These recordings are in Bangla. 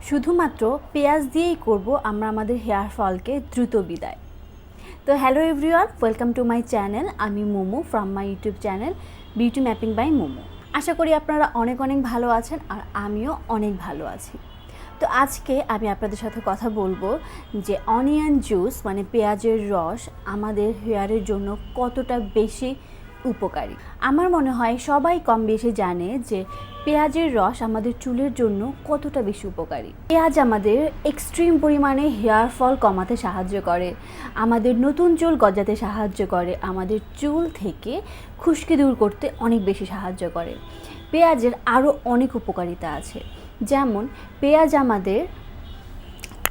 শুধুমাত্র পেঁয়াজ দিয়েই করব আমরা আমাদের হেয়ার ফলকে দ্রুত বিদায়। তো hello everyone, welcome to my channel. আমি Mumu from my YouTube channel beauty mapping by Mumu. আশা করি আপনারা অনেক ভালো আছেন আর আমিও অনেক ভালো আছি। তো আজকে আমি আপনাদের সাথে কথা বলবো যে অনিয়ন জুস মানে পেঁয়াজের রস আমাদের হেয়ারের জন্য কতটা বেশি উপকারী। আমার মনে হয় সবাই কম বেশি জানে যে পেঁয়াজের রস আমাদের চুলের জন্য কতটা বেশি উপকারী। পেঁয়াজ আমাদের এক্সট্রিম পরিমাণে হেয়ার ফল কমাতে সাহায্য করে, আমাদের নতুন চুল গজাতে সাহায্য করে, আমাদের চুল থেকে খুশকি দূর করতে অনেক বেশি সাহায্য করে। পেঁয়াজের আরও অনেক উপকারিতা আছে, যেমন পেঁয়াজ আমাদের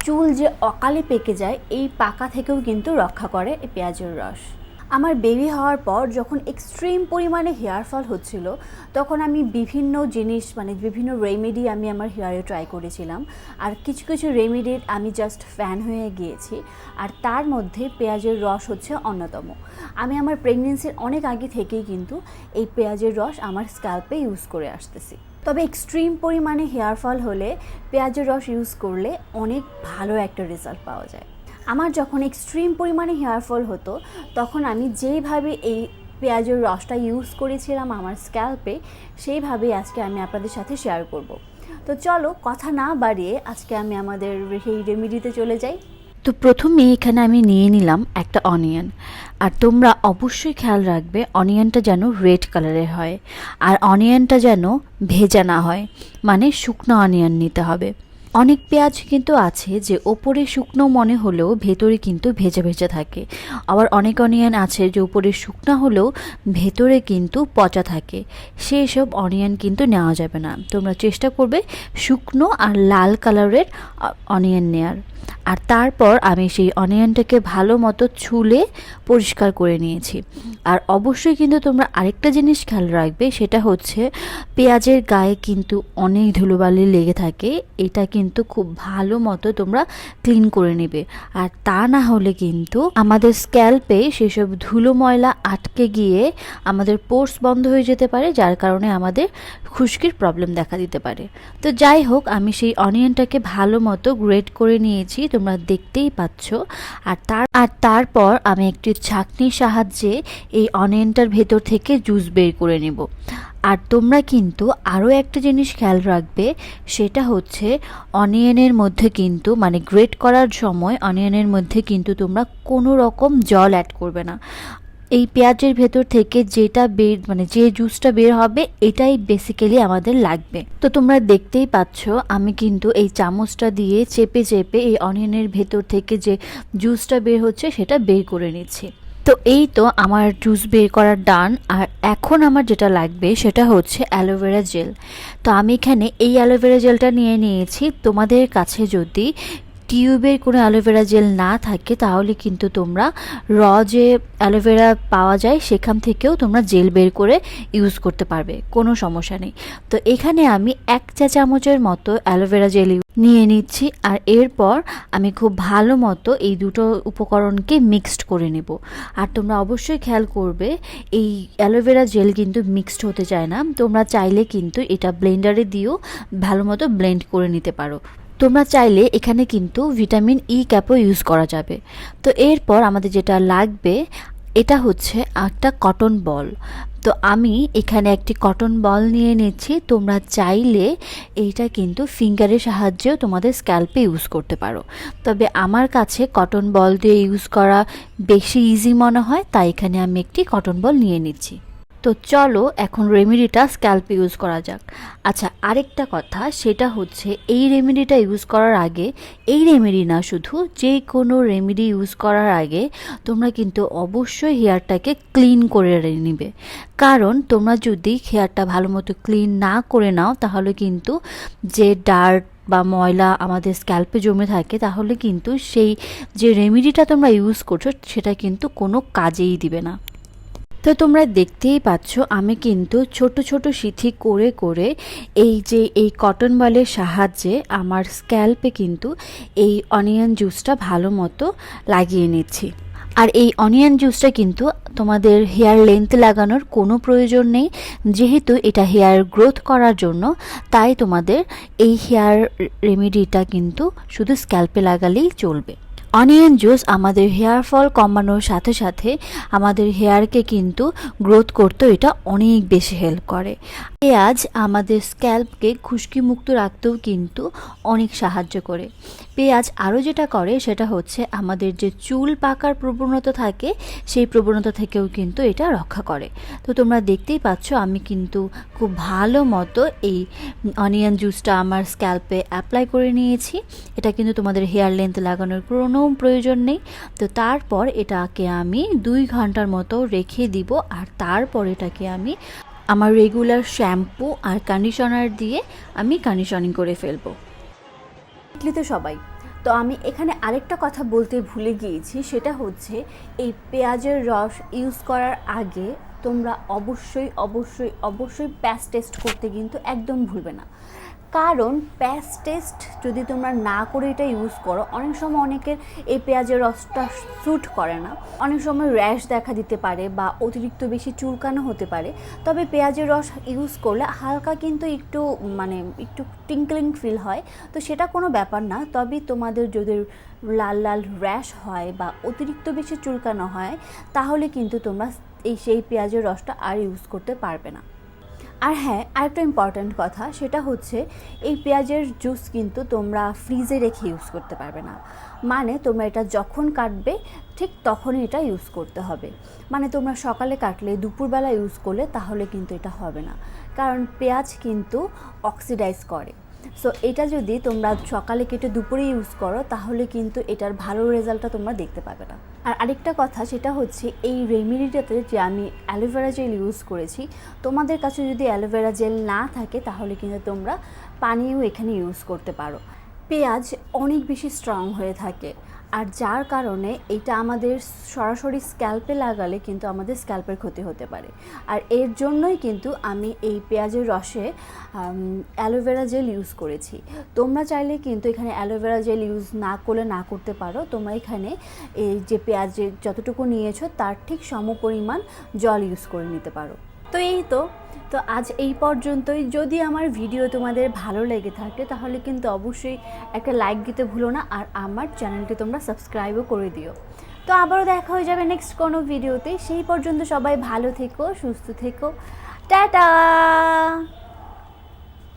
চুল যে অকালে পেকে যায় এই পাকা থেকেও কিন্তু রক্ষা করে এই পেঁয়াজের রস। আমার বেবি হওয়ার পর যখন এক্সট্রিম পরিমাণে হেয়ার ফল হচ্ছিল তখন আমি বিভিন্ন জিনিস বিভিন্ন রেমেডি আমি আমার হেয়ারে ট্রাই করেছিলাম, আর কিছু কিছু রেমেডির আমি জাস্ট ফ্যান হয়ে গিয়েছি, আর তার মধ্যে পেঁয়াজের রস হচ্ছে অন্যতম। আমি আমার প্রেগনেন্সির অনেক আগে থেকেই কিন্তু এই পেঁয়াজের রস আমার স্ক্যাল্পে ইউজ করে আসতেছি। তবে এক্সট্রিম পরিমাণে হেয়ার ফল হলে পেঁয়াজের রস ইউজ করলে অনেক ভালো একটা রেজাল্ট পাওয়া যায়। আমার যখন এক্সট্রিম পরিমাণে হেয়ার ফল হতো তখন আমি যেইভাবে এই পেঁয়াজের রসটা ইউজ করেছিলাম আমার স্ক্যাল্পে, সেইভাবেই আজকে আমি আপনাদের সাথে শেয়ার করব। তো চলো কথা না বাড়িয়ে আজকে আমি আমাদের সেই রেমেডিতে চলে যাই। তো প্রথমে এখানে আমি নিয়ে নিলাম একটা অনিয়ন, আর তোমরা অবশ্যই খেয়াল রাখবে অনিয়নটা যেন রেড কালারের হয়, আর অনিয়নটা যেন ভেজা না হয়, মানে শুকনো অনিয়ন নিতে হবে। অনেক পেঁয়াজ কিন্তু আছে যে ওপরে শুকনো মনে হলেও ভেতরে কিন্তু ভেজা ভেজা থাকে, আবার অনেক অনিয়ন আছে যে উপরে শুকনো হলেও ভেতরে কিন্তু পচা থাকে। সেই সব অনিয়ন কিন্তু নেওয়া যাবে না। তোমরা চেষ্টা করবে শুকনো আর লাল কালারের অনিয়ন নেয়ার। আর তারপর আমি সেই অনিয়নটাকে ভালো মতো ছুলে পরিষ্কার করে নিয়েছি। আর অবশ্যই কিন্তু তোমরা আরেকটা জিনিস খেয়াল রাখবে, সেটা হচ্ছে পেঁয়াজের গায়ে কিন্তু অনেক ধুলোবালি লেগে থাকে, এটা কিন্তু খুব ভালো মতো তোমরা ক্লিন করে নেবে। আর তা না হলে কিন্তু আমাদের স্ক্যাল্পে সেসব ধুলো ময়লা আটকে গিয়ে আমাদের পোর্স বন্ধ হয়ে যেতে পারে, যার কারণে আমাদের খুশকির প্রবলেম দেখা দিতে পারে। তো যাই হোক, আমি সেই অনিয়নটাকে ভালো মতো গ্রেট করে নিয়েছি, তোমরা দেখতেই পাচ্ছ। আর তারপর আমি একটি ছাঁকনির সাহায্যে এই অনিয়নটার ভেতর থেকে জুস বের করে নেব। আর তোমরা কিন্তু আরও একটা জিনিস খেয়াল রাখবে, সেটা হচ্ছে অনিয়নের মধ্যে কিন্তু গ্রেট করার সময় অনিয়নের মধ্যে কিন্তু তোমরা কোনো রকম জল অ্যাড করবে না। এই পেঁয়াজের ভেতর থেকে যেটা বের যে জুসটা বের হবে এটাই বেসিক্যালি আমাদের লাগবে। তো তোমরা দেখতেই পাচ্ছ আমি কিন্তু এই চামচটা দিয়ে চেপে চেপে এই অনিয়নের ভেতর থেকে যে জুসটা বের হচ্ছে সেটা বের করে নিচ্ছি। তো এই তো আমার জুস বের করার ডান। আর এখন আমার যেটা লাগবে সেটা হচ্ছে অ্যালোভেরা জেল। তো আমি এখানে এই অ্যালোভেরা জেলটা নিয়ে নিয়েছি। তোমাদের কাছে যদি টিউবের কোনো অ্যালোভেরা জেল না থাকে তাহলে কিন্তু তোমরা যে অ্যালোভেরা পাওয়া যায় সেখান থেকেও তোমরা জেল বের করে ইউজ করতে পারবে, কোনো সমস্যা নেই। তো এখানে আমি 1 চা চামচের মতো অ্যালোভেরা জেল নিয়ে নিচ্ছি, আর এরপর আমি খুব ভালো মতো এই দুটো উপকরণকে মিক্সড করে নেব। আর তোমরা অবশ্যই খেয়াল করবে এই অ্যালোভেরা জেল কিন্তু মিক্সড হতে চায় না, তোমরা চাইলে কিন্তু এটা ব্লেন্ডারে দিয়েও ভালো মতো ব্লেন্ড করে নিতে পারো। তোমরা চাইলে এখানে কিন্তু ভিটামিন ই ক্যাপও ইউজ করা যাবে। তো এরপর আমাদের যেটা লাগবে এটা হচ্ছে একটা কটন বল। তো আমি এখানে একটি কটন বল নিয়ে নিচ্ছি। তোমরা চাইলে এইটা কিন্তু ফিঙ্গারের সাহায্যেও তোমাদের স্ক্যাল্পে ইউজ করতে পারো, তবে আমার কাছে কটন বল দিয়ে ইউজ করা বেশি ইজি মনে হয়, তাই এখানে আমি একটি কটন বল নিয়ে নিচ্ছি। তো চলো এখন রেমেডিটা স্ক্যাল্পে ইউজ করা যাক। আচ্ছা, আরেকটা কথা, সেটা হচ্ছে এই রেমেডিটা ইউজ করার আগে, এই রেমেডি না শুধু যে কোনো রেমেডি ইউজ করার আগে তোমরা কিন্তু অবশ্যই হেয়ারটাকে ক্লিন করে নেবে। কারণ তোমরা যদি হেয়ারটা ভালো মতো ক্লিন না করে নাও তাহলে কিন্তু যে ডার্ট বা ময়লা আমাদের স্ক্যাল্পে জমে থাকে তাহলে কিন্তু সেই যে রেমেডিটা তোমরা ইউজ করছো সেটা কিন্তু কোনো কাজেই দিবে না। তো তোমরা দেখতেই পাচ্ছ আমি কিন্তু ছোট ছোট সিথি করে করে এই কটন বলের সাহায্যে আমার স্ক্যাল্পে কিন্তু এই অনিয়ন জুসটা ভালো মতো লাগিয়ে নিচ্ছি। আর এই অনিয়ন জুসটা কিন্তু তোমাদের হেয়ার লেন্থ লাগানোর কোনো প্রয়োজন নেই, যেহেতু এটা হেয়ার গ্রোথ করার জন্য, তাই তোমাদের এই হেয়ার রেমেডিটা কিন্তু শুধু স্ক্যাল্পে লাগালেই চলবে। অনিয়ন জুস আমাদের হেয়ার ফল কমানোর সাথে সাথে আমাদের হেয়ারকে কিন্তু গ্রোথ করতেও এটা অনেক বেশি হেল্প করে। পেঁয়াজ আমাদের স্ক্যাল্পকে খুশকি মুক্ত রাখতেও কিন্তু অনেক সাহায্য করে। পেঁয়াজ আরও যেটা করে সেটা হচ্ছে আমাদের যে চুল পাকার প্রবণতা থাকে সেই প্রবণতা থেকেও কিন্তু এটা রক্ষা করে। তো তোমরা দেখতেই পাচ্ছ আমি কিন্তু খুব ভালো মতো এই অনিয়ন জুসটা আমার স্ক্যাল্পে অ্যাপ্লাই করে নিয়েছি। এটা কিন্তু তোমাদের হেয়ার লেন্থ লাগানোর কোনো প্রয়োজন নেই। তো তারপর এটাকে আমি 2 ঘন্টার মতো রেখে দিব, আর তারপর এটাকে আমি আমার রেগুলার শ্যাম্পু আর কন্ডিশনার দিয়ে আমি কন্ডিশনিং করে ফেলবো। দেখলি তো সবাই। তো আমি এখানে আরেকটা কথা বলতে ভুলে গিয়েছি, সেটা হচ্ছে এই পেঁয়াজের রস ইউজ করার আগে তোমরা অবশ্যই অবশ্যই অবশ্যই প্যাচ টেস্ট করতে কিন্তু একদম ভুলবে না। কারণ প্যাচ টেস্ট যদি তোমরা না করে এটা ইউজ করো, অনেক সময় অনেকের এই পেঁয়াজের রসটা স্যুট করে না, অনেক সময় র্যাশ দেখা দিতে পারে বা অতিরিক্ত বেশি চুলকানো হতে পারে। তবে পেঁয়াজের রস ইউজ করলে হালকা কিন্তু একটু টিঙ্কলিং ফিল হয়, তো সেটা কোনো ব্যাপার না। তবে তোমাদের যদি লাল লাল র্যাশ হয় বা অতিরিক্ত বেশি চুলকানো হয়, তাহলে কিন্তু তোমরা সেই পেঁয়াজের রসটা আর ইউজ করতে পারবে না। আর হ্যাঁ, আরেকটা ইম্পর্ট্যান্ট কথা, সেটা হচ্ছে এই পেঁয়াজের জুস কিন্তু তোমরা ফ্রিজে রেখে ইউজ করতে পারবে না। মানে তোমরা এটা যখন কাটবে ঠিক তখনই এটা ইউজ করতে হবে। মানে তোমরা সকালে কাটলে দুপুরবেলা ইউজ করলে তাহলে কিন্তু এটা হবে না, কারণ পেঁয়াজ কিন্তু অক্সিডাইজ করে। সো এটা যদি তোমরা সকালে কেটে দুপুরে ইউজ করো তাহলে কিন্তু এটার ভালো রেজাল্টটা তোমরা দেখতে পাবে না। আর আরেকটা কথা, সেটা হচ্ছে এই রেমেডিটাতে যে আমি অ্যালোভেরা জেল ইউজ করেছি, তোমাদের কাছে যদি অ্যালোভেরা জেল না থাকে তাহলে কিন্তু তোমরা পানিও এখানে ইউজ করতে পারো। পেঁয়াজ অনেক বেশি স্ট্রং হয়ে থাকে, আর যার কারণে এটা আমাদের সরাসরি স্ক্যাল্পে লাগালে কিন্তু আমাদের স্ক্যাল্পের ক্ষতি হতে পারে। আর এর জন্যই কিন্তু আমি এই পেঁয়াজের রসে অ্যালোভেরা জেল ইউজ করেছি। তোমরা চাইলে কিন্তু এখানে অ্যালোভেরা জেল ইউজ না করলে না করতে পারো। তোমরা এখানে এই যে পেঁয়াজের যতটুকু নিয়েছো তার ঠিক সমপরিমাণ জল ইউজ করে নিতে পারো। তো এই তো আজ এই পর্যন্তই। যদি আমার ভিডিও তোমাদের ভালো লেগে থাকে তাহলে কিন্তু অবশ্যই একটা লাইক দিতে ভুলো না, আর আমার চ্যানেলটি তোমরা সাবস্ক্রাইবও করে দিও। তো আবারও দেখা হয়ে যাবে নেক্সট কোনো ভিডিওতে। সেই পর্যন্ত সবাই ভালো থেকো, সুস্থ থেকো, টাটা।